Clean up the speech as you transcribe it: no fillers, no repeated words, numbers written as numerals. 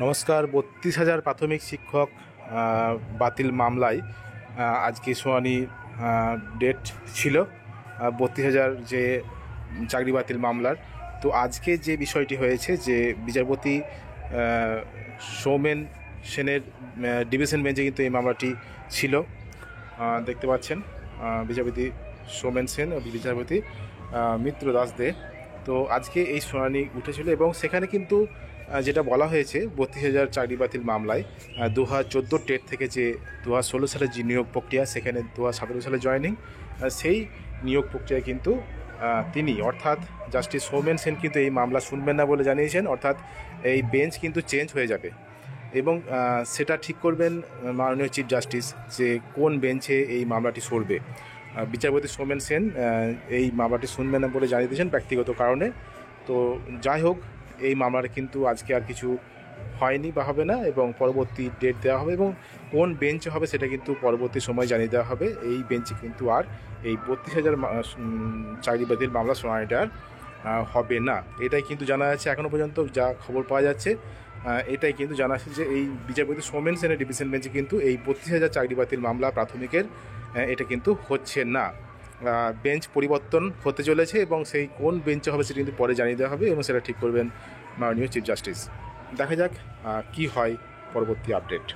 নমস্কার। ৩২,০০০ প্রাথমিক শিক্ষক বাতিল মামলায় আজকে শুনানি ডেট ছিল। ৩২,০০০ যে চাকরি বাতিল মামলার, তো আজকে যে বিষয়টি হয়েছে যে বিচারপতি সৌমেন সেনের ডিভিশন বেঞ্চে কিন্তু এই মামলাটি ছিল। দেখতে পাচ্ছেন বিচারপতি সৌমেন সেন ও বিচারপতি মিত্র দাস দে। তো আজকে এই শুনানি উঠেছিল এবং সেখানে কিন্তু যেটা বলা হয়েছে ৩২,০০০ চাকরি বাতিল মামলায় 2014 টেট থেকে যে 2016 সালে যে নিয়োগ প্রক্রিয়া, সেখানে 2017 সালে জয়েনিং, সেই নিয়োগ প্রক্রিয়ায় কিন্তু তিনি অর্থাৎ জাস্টিস সৌমেন সেন কিন্তু এই মামলা শুনবেন না বলে জানিয়েছেন। অর্থাৎ এই বেঞ্চ কিন্তু চেঞ্জ হয়ে যাবে এবং সেটা ঠিক করবেন মাননীয় চিফ জাস্টিস যে কোন বেঞ্চে এই মামলাটি সরবে। বিচারপতি সৌমেন সেন এই মামলাটি শুনবেন না বলে জানিয়ে দিয়েছেন ব্যক্তিগত কারণে। তো যাই হোক, এই মামলাটা কিন্তু আজকে আর কিছু হয়নি বা হবে না এবং পরবর্তী ডেট দেওয়া হবে এবং কোন বেঞ্চে হবে সেটা কিন্তু পরবর্তী সময় জানিয়ে দেওয়া হবে। এই বেঞ্চে কিন্তু আর এই ৩২,০০০ চাকরি বাতিল মামলা শুনানিটা হবে না, এটাই কিন্তু জানা যাচ্ছে এখনও পর্যন্ত যা খবর পাওয়া যাচ্ছে। এটাই কিন্তু জানা যাচ্ছে যে এই বিচারপতি সৌমেন সেনের ডিভিশন বেঞ্চে কিন্তু এই ৩২,০০০ চাকরি বাতিল মামলা প্রাথমিকের এটা কিন্তু হচ্ছে না। বেঞ্চ পরিবর্তন হতে চলেছে এবং সেই কোন বেঞ্চে হবে সেটা কিন্তু পরে জানিয়ে দেওয়া হবে এবং সেটা ঠিক করবেন মাননীয় চিফ জাস্টিস। দেখা যাক কি হয় পরবর্তী আপডেট।